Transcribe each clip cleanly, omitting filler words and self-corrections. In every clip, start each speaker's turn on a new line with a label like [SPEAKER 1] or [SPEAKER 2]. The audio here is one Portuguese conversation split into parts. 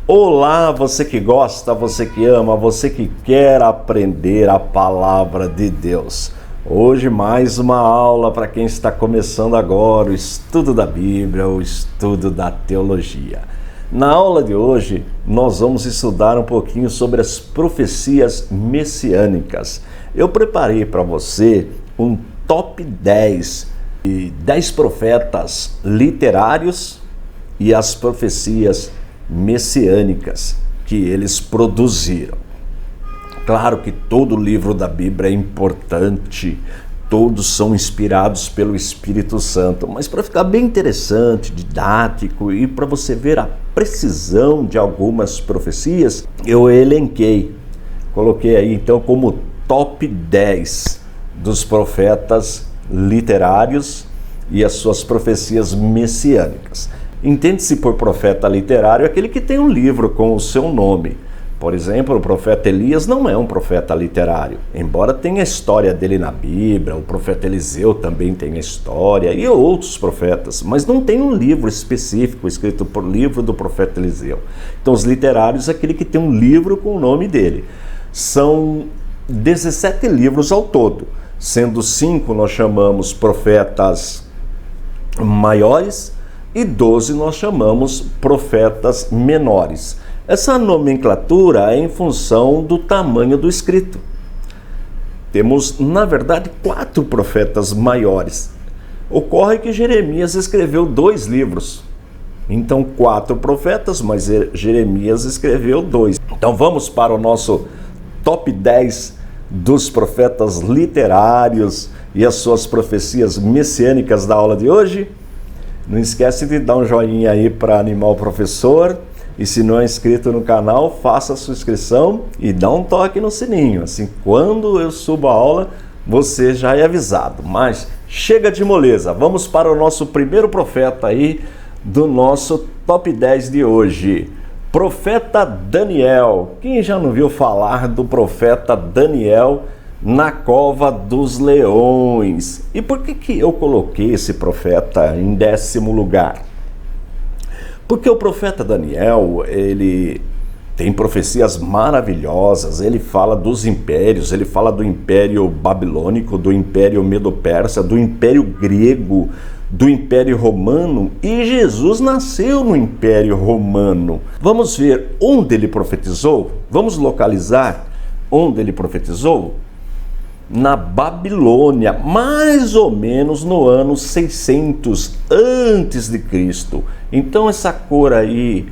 [SPEAKER 1] Olá, você que gosta, você que ama, você que quer aprender a palavra de Deus. Hoje mais uma aula para quem está começando agora o estudo da Bíblia, o estudo da teologia. Na aula de hoje nós vamos estudar um pouquinho sobre as profecias messiânicas. Eu preparei para você um top 10 de 10 profetas literários e as profecias messiânicas que eles produziram. Claro que todo livro da Bíblia é importante, todos são inspirados pelo Espírito Santo, mas para ficar bem interessante, didático e para você ver a precisão de algumas profecias, eu elenquei, coloquei aí então como top 10 dos profetas literários e as suas profecias messiânicas. Entende-se por profeta literário aquele que tem um livro com o seu nome. Por exemplo, o profeta Elias não é um profeta literário, embora tenha a história dele na Bíblia, o profeta Eliseu também tem a história, e outros profetas, mas não tem um livro específico escrito por livro do profeta Eliseu. Então, os literários é aquele que tem um livro com o nome dele. São 17 livros ao todo, sendo 5 nós chamamos profetas maiores, e 12 nós chamamos profetas menores. Essa nomenclatura é em função do tamanho do escrito. Temos, na verdade, 4 profetas maiores. Ocorre que Jeremias escreveu 2 livros. Então, 4 profetas, mas Jeremias escreveu 2. Então, vamos para o nosso top 10 dos profetas literários e as suas profecias messiânicas da aula de hoje. Não esquece de dar um joinha aí para animar o professor. E se não é inscrito no canal, faça a sua inscrição e dá um toque no sininho. Assim, quando eu subo a aula, você já é avisado. Mas chega de moleza, vamos para o nosso primeiro profeta aí do nosso top 10 de hoje. Profeta Daniel. Quem já não viu falar do profeta Daniel na cova dos leões? E por que eu coloquei esse profeta em 10º lugar? Porque o profeta Daniel, ele tem profecias maravilhosas, ele fala dos impérios, ele fala do Império Babilônico, do Império Medo-Persa, do Império Grego, do Império Romano, e Jesus nasceu no Império Romano. Vamos ver onde ele profetizou? Vamos localizar onde ele profetizou? Na Babilônia, mais ou menos no ano 600 antes de Cristo. Então essa cor aí,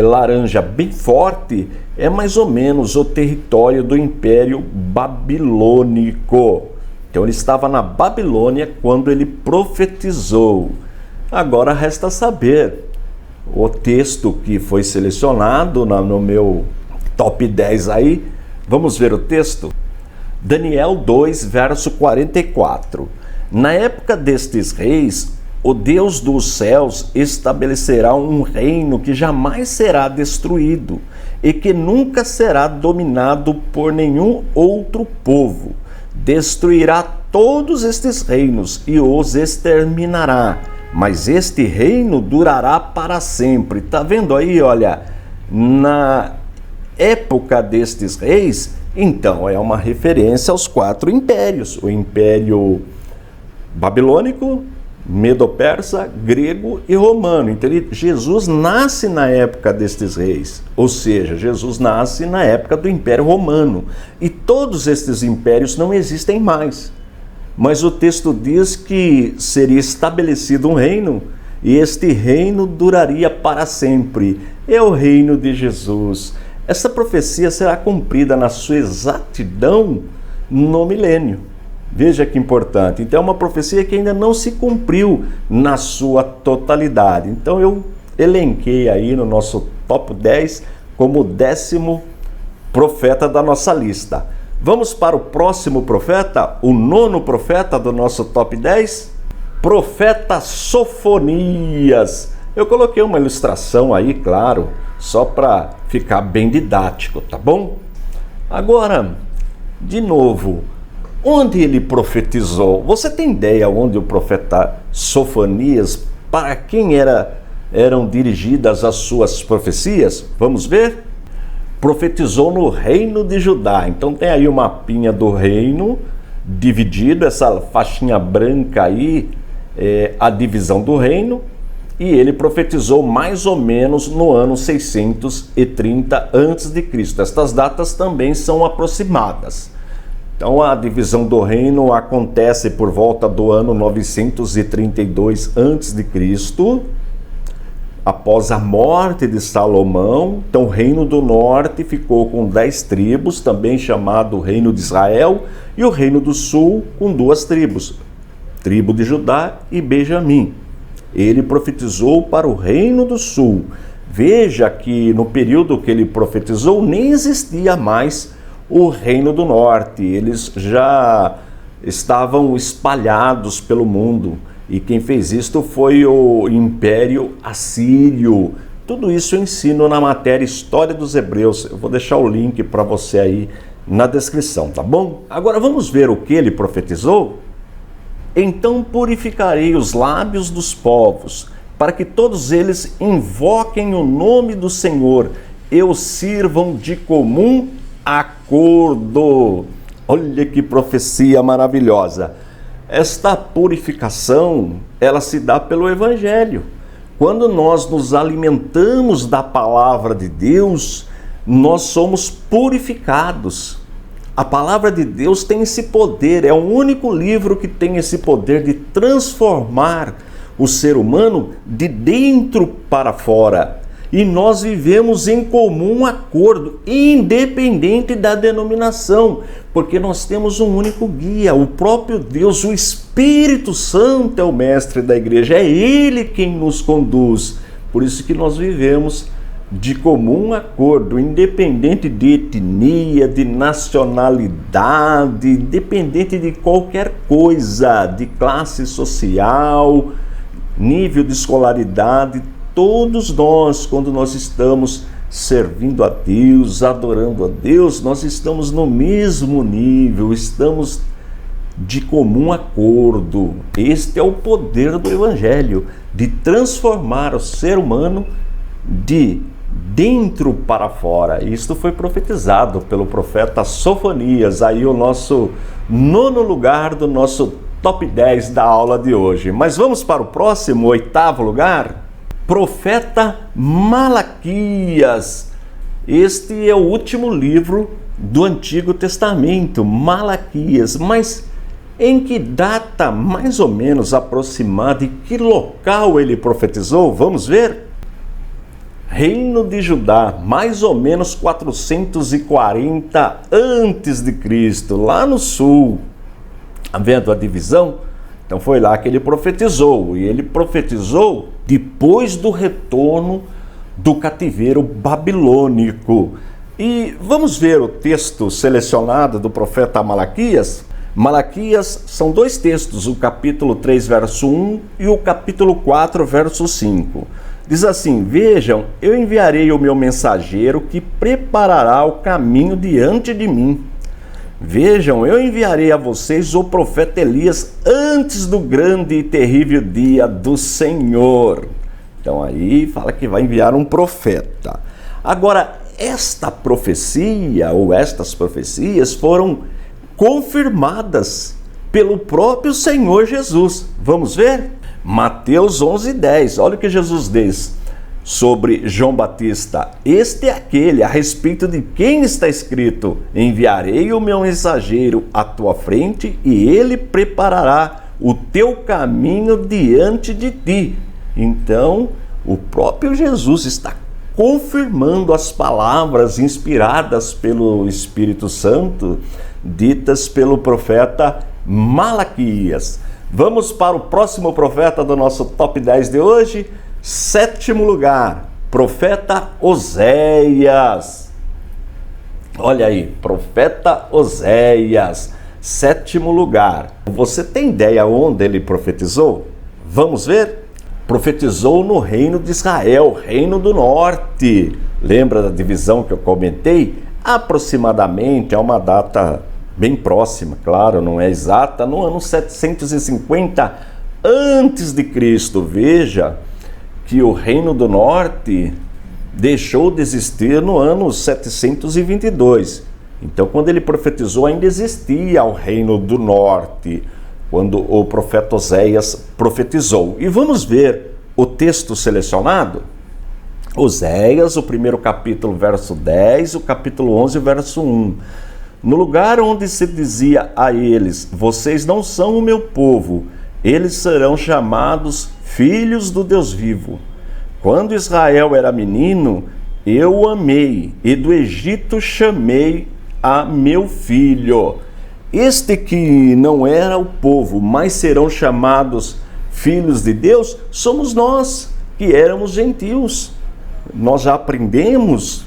[SPEAKER 1] laranja bem forte, é mais ou menos o território do Império Babilônico. Então ele estava na Babilônia quando ele profetizou. Agora resta saber o texto que foi selecionado no meu top 10 aí. Vamos ver o texto? Daniel 2, verso 44. Na época destes reis, o Deus dos céus estabelecerá um reino que jamais será destruído e que nunca será dominado por nenhum outro povo. Destruirá todos estes reinos e os exterminará, mas este reino durará para sempre. Tá vendo aí, olha, na época destes reis, então é uma referência aos 4 impérios, o Império Babilônico, Medo-Persa, Grego e Romano. Então Jesus nasce na época destes reis, ou seja, Jesus nasce na época do Império Romano. E todos estes impérios não existem mais. Mas o texto diz que seria estabelecido um reino, e este reino duraria para sempre. É o reino de Jesus. Essa profecia será cumprida na sua exatidão no milênio. Veja que importante. Então é uma profecia que ainda não se cumpriu na sua totalidade. Então eu elenquei aí no nosso top 10 como o 10º profeta da nossa lista. Vamos para o próximo profeta, o 9º profeta do nosso top 10? Profeta Sofonias. Eu coloquei uma ilustração aí, claro, só para ficar bem didático, tá bom? Agora, de novo, onde ele profetizou? Você tem ideia onde o profeta Sofonias, para quem era eram dirigidas as suas profecias? Vamos ver? Profetizou no reino de Judá. Então tem aí o mapinha do reino dividido, essa faixinha branca aí é a divisão do reino, e ele profetizou mais ou menos no ano 630 a.C. Estas datas também são aproximadas. Então a divisão do reino acontece por volta do ano 932 a.C., após a morte de Salomão. Então o reino do norte ficou com 10 tribos, também chamado Reino de Israel, e o reino do sul com 2 tribos, tribo de Judá e Benjamim. Ele profetizou para o reino do sul. Veja que no período que ele profetizou nem existia mais o reino do norte, eles já estavam espalhados pelo mundo, e quem fez isto foi o Império Assírio. Tudo isso eu ensino na matéria História dos Hebreus, eu vou deixar o link para você aí na descrição, tá bom? Agora vamos ver o que ele profetizou? Então purificarei os lábios dos povos, para que todos eles invoquem o nome do Senhor e o sirvam de comum acordo. Olha que profecia maravilhosa! Esta purificação, ela se dá pelo Evangelho. Quando nós nos alimentamos da palavra de Deus, nós somos purificados. A palavra de Deus tem esse poder, é o único livro que tem esse poder de transformar o ser humano de dentro para fora. E nós vivemos em comum acordo, independente da denominação, porque nós temos um único guia, o próprio Deus, o Espírito Santo é o mestre da igreja, é Ele quem nos conduz. Por isso que nós vivemos de comum acordo, independente de etnia, de nacionalidade, independente de qualquer coisa, de classe social, nível de escolaridade. Todos nós, quando nós estamos servindo a Deus, adorando a Deus, nós estamos no mesmo nível, estamos de comum acordo. Este é o poder do Evangelho, de transformar o ser humano de dentro para fora. Isto foi profetizado pelo profeta Sofonias, aí o nosso 9º lugar do nosso top 10 da aula de hoje. Mas vamos para o próximo, 8º lugar? Profeta Malaquias. Este é o último livro do Antigo Testamento, Malaquias. Mas em que data mais ou menos aproximada e que local ele profetizou? Vamos ver? Reino de Judá, mais ou menos 440 a.C., lá no sul. Está vendo a divisão? Então foi lá que ele profetizou, e ele profetizou depois do retorno do cativeiro babilônico. E vamos ver o texto selecionado do profeta Malaquias. Malaquias são 2 textos, o capítulo 3, verso 1 e o capítulo 4, verso 5. Diz assim: vejam, eu enviarei o meu mensageiro que preparará o caminho diante de mim. Vejam, eu enviarei a vocês o profeta Elias antes do grande e terrível dia do Senhor. Então aí fala que vai enviar um profeta. Agora, esta profecia ou estas profecias foram confirmadas pelo próprio Senhor Jesus. Vamos ver? Mateus 11:10. Olha o que Jesus diz sobre João Batista: este é aquele a respeito de quem está escrito: enviarei o meu mensageiro à tua frente e ele preparará o teu caminho diante de ti. Então, o próprio Jesus está confirmando as palavras inspiradas pelo Espírito Santo, ditas pelo profeta Malaquias. Vamos para o próximo profeta do nosso top 10 de hoje. 7º lugar, profeta Oséias. Olha aí, profeta Oséias, 7º lugar. Você tem ideia onde ele profetizou? Vamos ver? Profetizou no reino de Israel, reino do norte. Lembra da divisão que eu comentei? Aproximadamente, é uma data bem próxima, claro, não é exata, no ano 750 a.C. Veja que o Reino do Norte deixou de existir no ano 722. Então, quando ele profetizou, ainda existia o Reino do Norte, quando o profeta Oséias profetizou. E vamos ver o texto selecionado? Oséias, o primeiro capítulo, verso 10, o capítulo 11, verso 1. No lugar onde se dizia a eles: vocês não são o meu povo, eles serão chamados filhos do Deus vivo. Quando Israel era menino, eu o amei, e do Egito chamei a meu filho. Este que não era o povo, mas serão chamados filhos de Deus, somos nós, que éramos gentios. Nós já aprendemos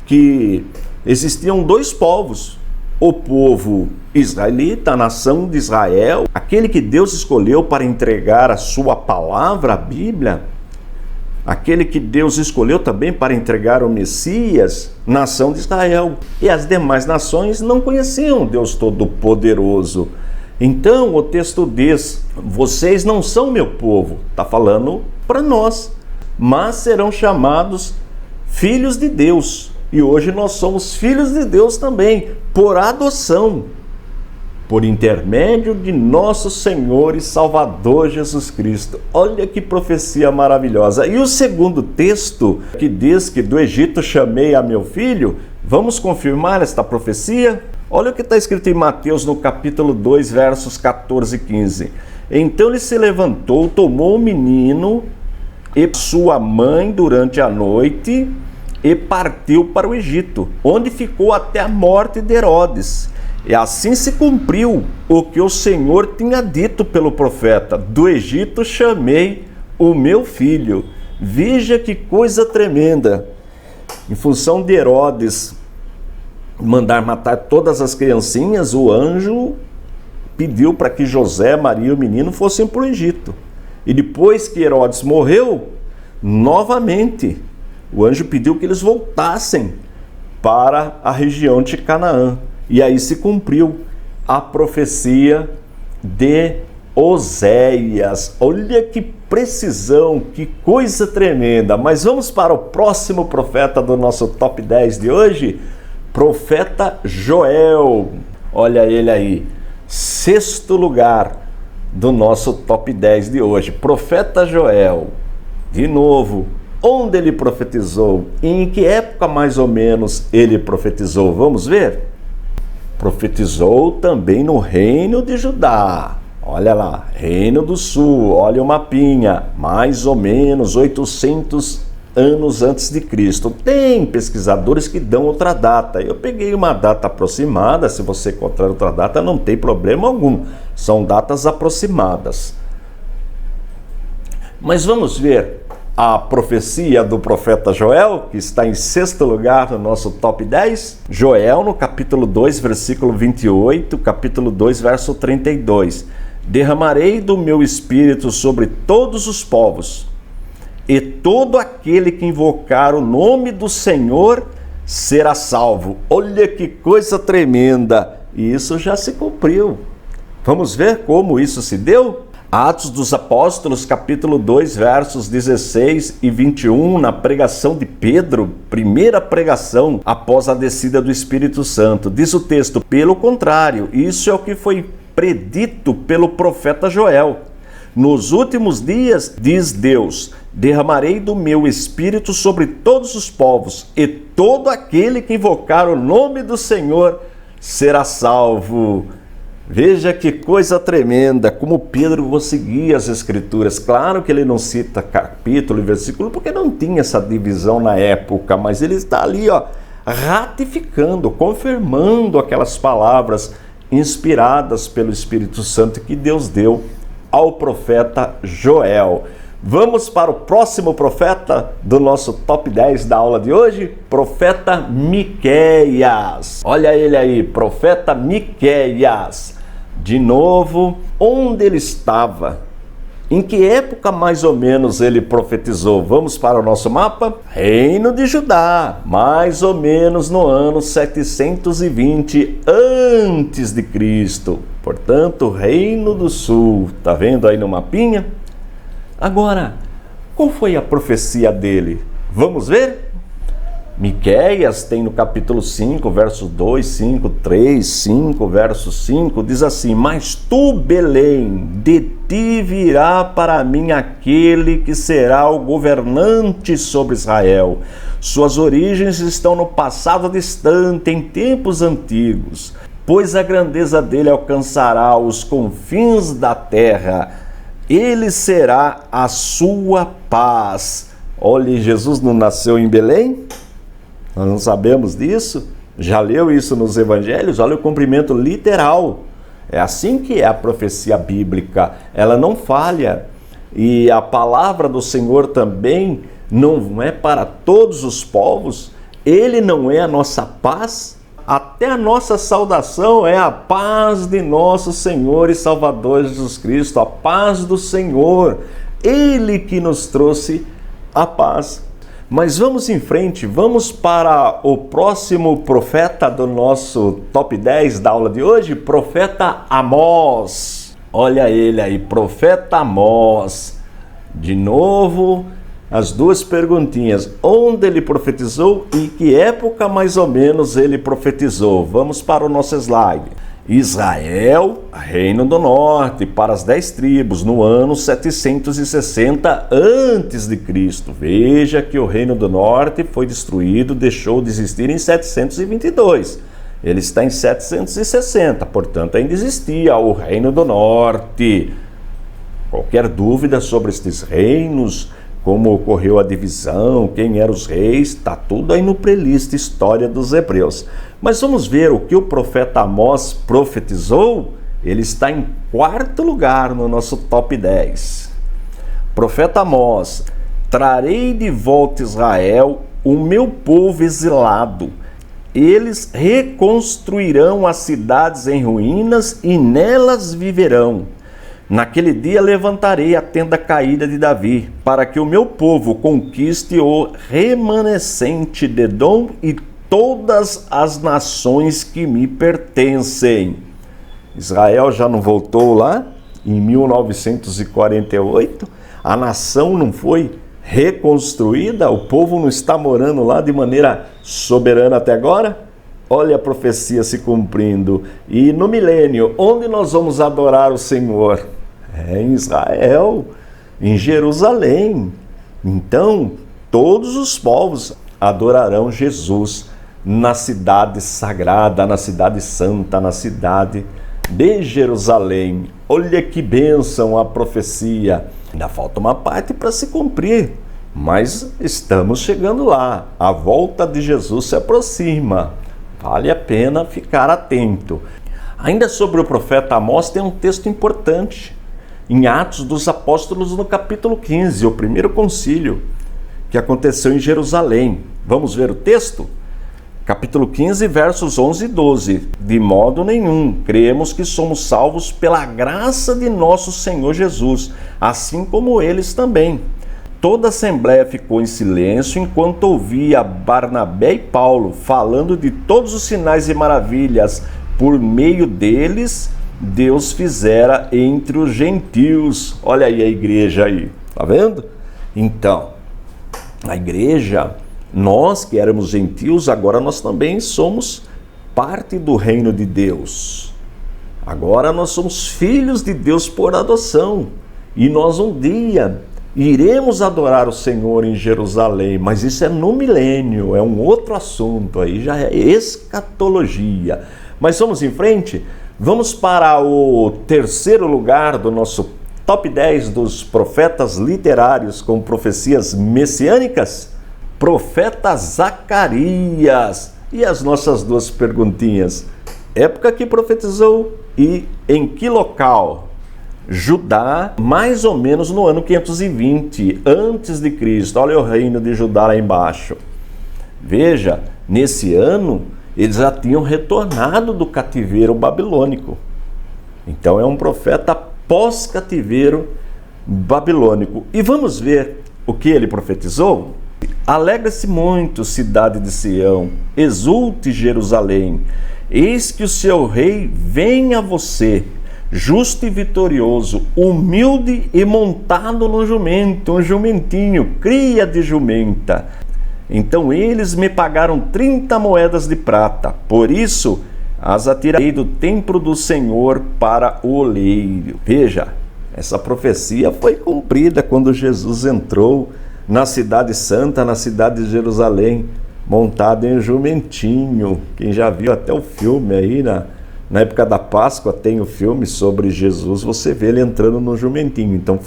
[SPEAKER 1] que existiam dois povos: o povo israelita, a nação de Israel, aquele que Deus escolheu para entregar a sua palavra, a Bíblia, aquele que Deus escolheu também para entregar o Messias, nação de Israel. E as demais nações não conheciam Deus Todo-Poderoso. Então o texto diz: vocês não são meu povo, está falando para nós, mas serão chamados filhos de Deus. E hoje nós somos filhos de Deus também, por adoção, por intermédio de nosso Senhor e Salvador Jesus Cristo. Olha que profecia maravilhosa. E o segundo texto, que diz que do Egito chamei a meu filho, vamos confirmar esta profecia? Olha o que está escrito em Mateus no capítulo 2, versos 14 e 15. Então ele se levantou, tomou o menino e sua mãe durante a noite e partiu para o Egito, onde ficou até a morte de Herodes. E assim se cumpriu o que o Senhor tinha dito pelo profeta: do Egito chamei o meu filho. Veja que coisa tremenda. Em função de Herodes mandar matar todas as criancinhas, o anjo pediu para que José, Maria e o menino fossem para o Egito. E depois que Herodes morreu, novamente o anjo pediu que eles voltassem para a região de Canaã. E aí se cumpriu a profecia de Oséias. Olha que precisão, que coisa tremenda. Mas vamos para o próximo profeta do nosso top 10 de hoje, profeta Joel. Olha ele aí, sexto lugar do nosso top 10 de hoje, profeta Joel. De novo, onde ele profetizou? Em que época mais ou menos ele profetizou? Vamos ver? Profetizou também no reino de Judá. Olha lá, reino do sul, olha o mapinha, mais ou menos 800 anos antes de Cristo. Tem pesquisadores que dão outra data. Eu peguei uma data aproximada, se você encontrar outra data não tem problema algum. São datas aproximadas. Mas vamos ver a profecia do profeta Joel, que está em sexto lugar no nosso top 10. Joel, no capítulo 2, versículo 28, capítulo 2, verso 32. Derramarei do meu espírito sobre todos os povos, e todo aquele que invocar o nome do Senhor será salvo. Olha que coisa tremenda! E isso já se cumpriu. Vamos ver como isso se deu? Atos dos Apóstolos, capítulo 2, versos 16 e 21, na pregação de Pedro, primeira pregação após a descida do Espírito Santo. Diz o texto: pelo contrário, isso é o que foi predito pelo profeta Joel. Nos últimos dias, diz Deus, derramarei do meu espírito sobre todos os povos, e todo aquele que invocar o nome do Senhor será salvo. Veja que coisa tremenda, como Pedro conseguia as escrituras. Claro que ele não cita capítulo e versículo, porque não tinha essa divisão na época, mas ele está ali, ratificando, confirmando aquelas palavras inspiradas pelo Espírito Santo que Deus deu ao profeta Joel. Vamos para o próximo profeta do nosso top 10 da aula de hoje, profeta Miqueias. Olha ele aí, profeta Miqueias. De novo, onde ele estava? Em que época mais ou menos ele profetizou? Vamos para o nosso mapa? Reino de Judá, mais ou menos no ano 720 antes de Cristo. Portanto, Reino do Sul. Tá vendo aí no mapinha? Agora, Qual foi a profecia dele? Vamos ver? Miqueias tem no capítulo 5, verso 2, 5, 3, 5, verso 5, diz assim: mas tu, Belém, de ti virá para mim aquele que será o governante sobre Israel. Suas origens estão no passado distante, em tempos antigos, pois a grandeza dele alcançará os confins da terra. Ele será a sua paz. Olha, Jesus não nasceu em Belém? Nós não sabemos disso? Já leu isso nos evangelhos? Olha o cumprimento literal. É assim que é a profecia bíblica. Ela não falha. E a palavra do Senhor também não é para todos os povos. Ele não é a nossa paz. Até a nossa saudação é a paz de nosso Senhor e Salvador Jesus Cristo. A paz do Senhor. Ele que nos trouxe a paz. Mas vamos em frente, vamos para o próximo profeta do nosso top 10 da aula de hoje, profeta Amós. Olha ele aí, profeta Amós. De novo, as duas perguntinhas. Onde ele profetizou e que época mais ou menos ele profetizou? Vamos para o nosso slide. Israel, reino do norte, para as 10 tribos, no ano 760 a.C. Veja que o reino do norte foi destruído, deixou de existir em 722. Ele está em 760, portanto ainda existia o reino do norte. Qualquer dúvida sobre estes reinos, como ocorreu a divisão, quem eram os reis, está tudo aí no playlist História dos Hebreus. Mas vamos ver o que o profeta Amós profetizou. Ele está em 4º lugar no nosso top 10. Profeta Amós: trarei de volta Israel, o meu povo exilado. Eles reconstruirão as cidades em ruínas e nelas viverão. Naquele dia levantarei a tenda caída de Davi, para que o meu povo conquiste o remanescente de Edom e todas as nações que me pertencem. Israel já não voltou lá em 1948? A nação não foi reconstruída? O povo não está morando lá de maneira soberana até agora? Olha a profecia se cumprindo. E no milênio, onde nós vamos adorar o Senhor? É em Israel, em Jerusalém. Então, todos os povos adorarão Jesus na cidade sagrada, na cidade santa, na cidade de Jerusalém. Olha que bênção a profecia. Ainda falta uma parte para se cumprir, mas estamos chegando lá. A volta de Jesus se aproxima. Vale a pena ficar atento. Ainda sobre o profeta Amós tem um texto importante. Em Atos dos Apóstolos, no capítulo 15, o primeiro concílio que aconteceu em Jerusalém. Vamos ver o texto? Capítulo 15, versos 11 e 12. De modo nenhum, cremos que somos salvos pela graça de nosso Senhor Jesus, assim como eles também. Toda a assembleia ficou em silêncio enquanto ouvia Barnabé e Paulo falando de todos os sinais e maravilhas por meio deles Deus fizera entre os gentios. Olha aí a igreja aí, tá vendo? Então, a igreja, nós que éramos gentios, agora nós também somos parte do reino de Deus. Agora nós somos filhos de Deus por adoção. E nós um dia iremos adorar o Senhor em Jerusalém, mas isso é no milênio, é um outro assunto, aí já é escatologia. Mas vamos em frente? Vamos para o 3º lugar do nosso top 10 dos profetas literários com profecias messiânicas? Profeta Zacarias. E as nossas duas perguntinhas: época que profetizou e em que local? Judá, mais ou menos no ano 520 a.C. Olha o reino de Judá lá embaixo. Veja, nesse ano eles já tinham retornado do cativeiro babilônico. Então é um profeta pós-cativeiro babilônico. E vamos ver o que ele profetizou? Alegra-se muito, cidade de Sião, exulte Jerusalém, eis que o seu rei vem a você, justo e vitorioso, humilde e montado no jumento, um jumentinho, cria de jumenta. Então eles me pagaram 30 moedas de prata, por isso as atirarei do templo do Senhor para o oleiro. Veja, essa profecia foi cumprida quando Jesus entrou na cidade santa, na cidade de Jerusalém, montado em um jumentinho. Quem já viu até o filme aí, na época da Páscoa tem o filme sobre Jesus, você vê ele entrando no jumentinho. Então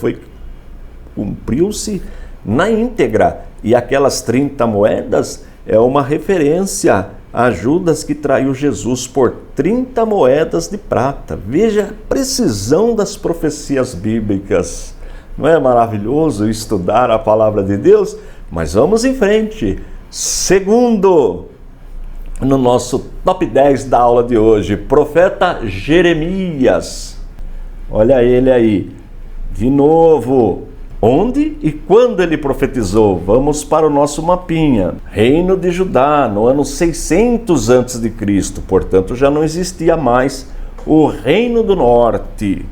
[SPEAKER 1] cumpriu-se na íntegra. E aquelas 30 moedas é uma referência a Judas que traiu Jesus por 30 moedas de prata. Veja a precisão das profecias bíblicas. Não é maravilhoso estudar a palavra de Deus? Mas vamos em frente. Segundo, no nosso top 10 da aula de hoje, profeta Jeremias. Olha ele aí, de novo. Onde e quando ele profetizou? Vamos para o nosso mapinha. Reino de Judá, no ano 600 a.C., portanto já não existia mais o Reino do Norte.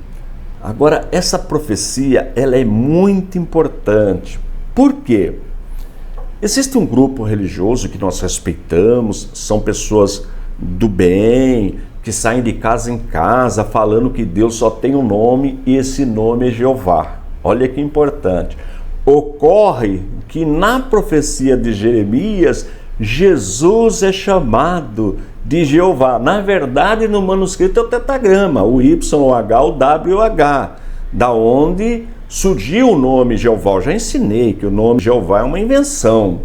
[SPEAKER 1] Agora, essa profecia, ela é muito importante. Por quê? Existe um grupo religioso que nós respeitamos, são pessoas do bem, que saem de casa em casa falando que Deus só tem um nome e esse nome é Jeová. Olha que importante. Ocorre que na profecia de Jeremias, Jesus é chamado de Jeová. Na verdade, no manuscrito é o tetagrama, o YH, o WH, da onde surgiu o nome Jeová. Eu já ensinei que o nome Jeová é uma invenção.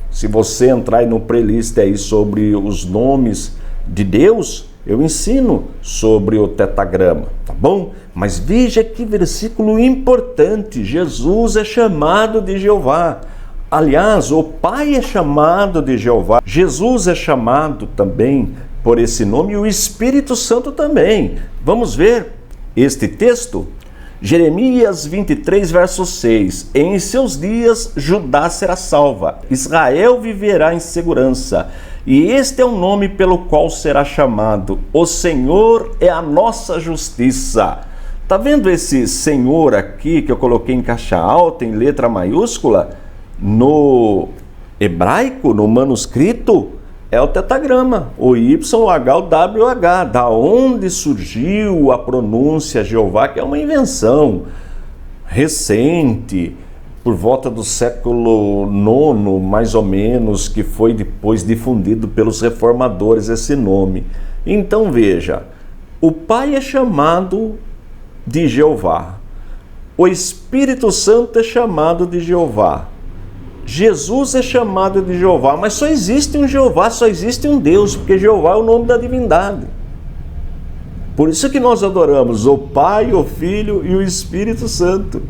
[SPEAKER 1] Se você entrar aí no playlist aí sobre os nomes de Deus, eu ensino sobre o tetagrama, tá bom? Mas veja que versículo importante. Jesus é chamado de Jeová. Aliás, o Pai é chamado de Jeová. Jesus é chamado também por esse nome e o Espírito Santo também. Vamos ver este texto? Jeremias 23, verso 6. Em seus dias Judá será salva, Israel viverá em segurança. E este é o nome pelo qual será chamado: o Senhor é a nossa justiça. Tá vendo esse Senhor aqui que eu coloquei em caixa alta, em letra maiúscula? No hebraico, no manuscrito, é o tetagrama, o YHWH, da onde surgiu a pronúncia Jeová, que é uma invenção recente, por volta do século IX, mais ou menos, que foi depois difundido pelos reformadores esse nome. Então veja, o Pai é chamado de Jeová, o Espírito Santo é chamado de Jeová, Jesus é chamado de Jeová, mas só existe um Jeová, só existe um Deus, porque Jeová é o nome da divindade. Por isso que nós adoramos o Pai, o Filho e o Espírito Santo.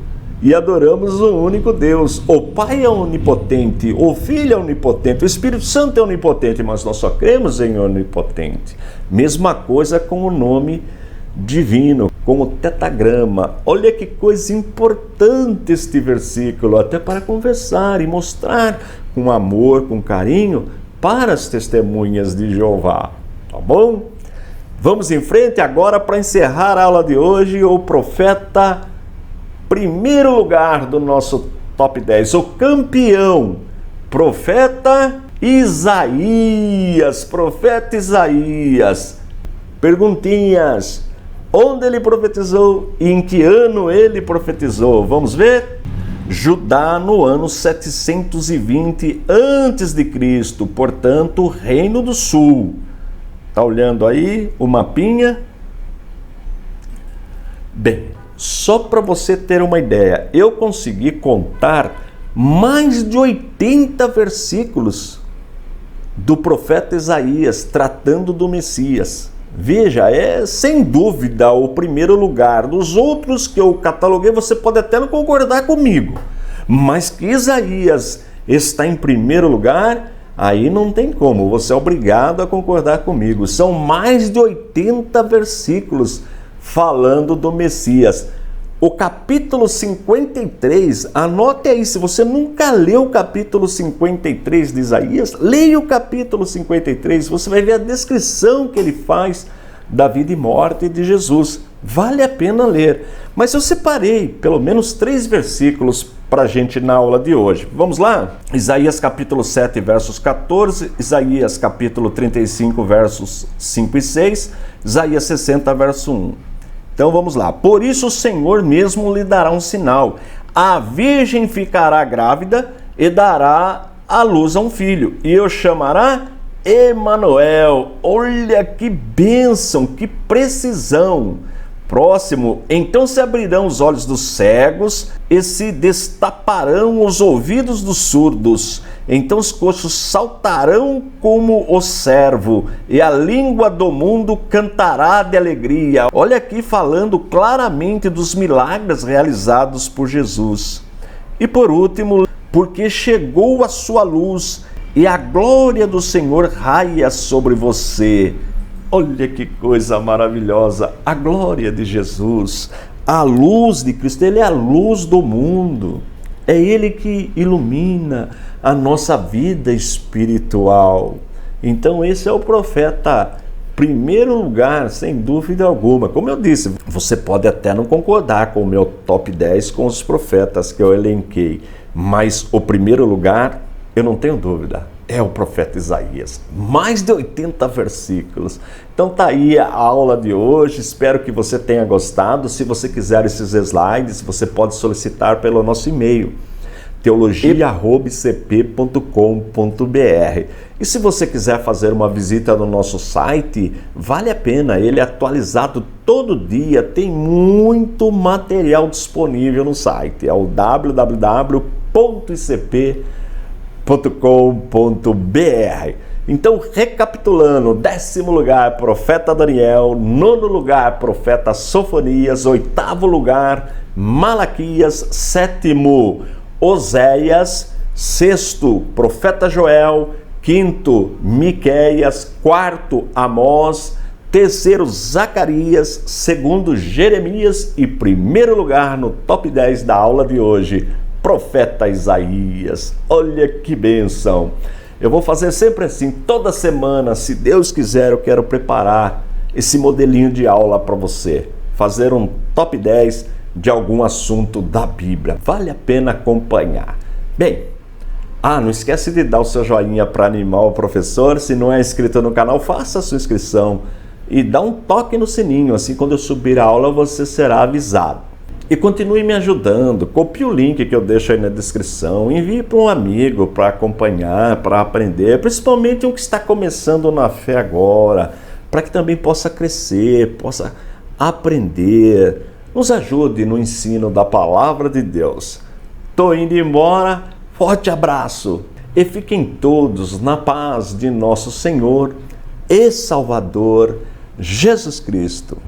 [SPEAKER 1] E adoramos o único Deus. O Pai é onipotente, o Filho é onipotente, o Espírito Santo é onipotente, mas nós só cremos em onipotente. Mesma coisa com o nome divino, com o tetagrama. Olha que coisa importante este versículo, até para conversar e mostrar com amor, com carinho, para as testemunhas de Jeová. Tá bom? Vamos em frente agora para encerrar a aula de hoje, o profeta, primeiro lugar do nosso top 10, o campeão, profeta Isaías. Profeta Isaías. Perguntinhas: onde ele profetizou e em que ano ele profetizou? Vamos ver? Judá no ano 720 a.C., portanto, Reino do Sul. Tá olhando aí o mapinha? Bem, só para você ter uma ideia, eu consegui contar mais de 80 versículos do profeta Isaías tratando do Messias. Veja, é sem dúvida o primeiro lugar. Dos outros que eu cataloguei, você pode até não concordar comigo, mas que Isaías está em primeiro lugar, aí não tem como, você é obrigado a concordar comigo. São mais de 80 versículos falando do Messias. O capítulo 53, anote aí, se você nunca leu o capítulo 53 de Isaías, leia o capítulo 53, você vai ver a descrição que ele faz da vida e morte de Jesus. Vale a pena ler. Mas eu separei pelo menos 3 versículos para a gente na aula de hoje. Vamos lá? Isaías capítulo 7, versos 14, Isaías capítulo 35, versos 5 e 6, Isaías 60, verso 1. Então vamos lá. Por isso o Senhor mesmo lhe dará um sinal. A virgem ficará grávida e dará à luz a um filho, e o chamará Emanuel. Olha que bênção, que precisão. Próximo, então se abrirão os olhos dos cegos e se destaparão os ouvidos dos surdos. Então os coxos saltarão como o servo e a língua do mundo cantará de alegria. Olha aqui falando claramente dos milagres realizados por Jesus. E por último, porque chegou a sua luz e a glória do Senhor raia sobre você. Olha que coisa maravilhosa, a glória de Jesus, a luz de Cristo, Ele é a luz do mundo, é Ele que ilumina a nossa vida espiritual. Então esse é o profeta, primeiro lugar, sem dúvida alguma. Como eu disse, você pode até não concordar com o meu top 10 com os profetas que eu elenquei, mas o primeiro lugar, eu não tenho dúvida, é o profeta Isaías, mais de 80 versículos. Então tá aí a aula de hoje, espero que você tenha gostado. Se você quiser esses slides, você pode solicitar pelo nosso e-mail, teologia@icp.com.br. E se você quiser fazer uma visita no nosso site, vale a pena, ele é atualizado todo dia, tem muito material disponível no site, é o www.icp.com.br. Então, recapitulando: 10º lugar, profeta Daniel; 9º lugar, profeta Sofonias; 8º lugar, Malaquias; 7º, Oséias; 6º, profeta Joel; 5º, Miqueias; 4º, Amós; 3º, Zacarias; 2º, Jeremias; e 1º lugar no top 10 da aula de hoje, profeta Isaías. Olha que bênção! Eu vou fazer sempre assim, toda semana, se Deus quiser, eu quero preparar esse modelinho de aula para você, fazer um top 10 de algum assunto da Bíblia. Vale a pena acompanhar. Bem, não esquece de dar o seu joinha para animar o professor. Se não é inscrito no canal, faça a sua inscrição e dá um toque no sininho, assim quando eu subir a aula você será avisado. E continue me ajudando, copie o link que eu deixo aí na descrição, envie para um amigo para acompanhar, para aprender, principalmente um que está começando na fé agora, para que também possa crescer, possa aprender. Nos ajude no ensino da palavra de Deus. Estou indo embora, forte abraço e fiquem todos na paz de nosso Senhor e Salvador Jesus Cristo.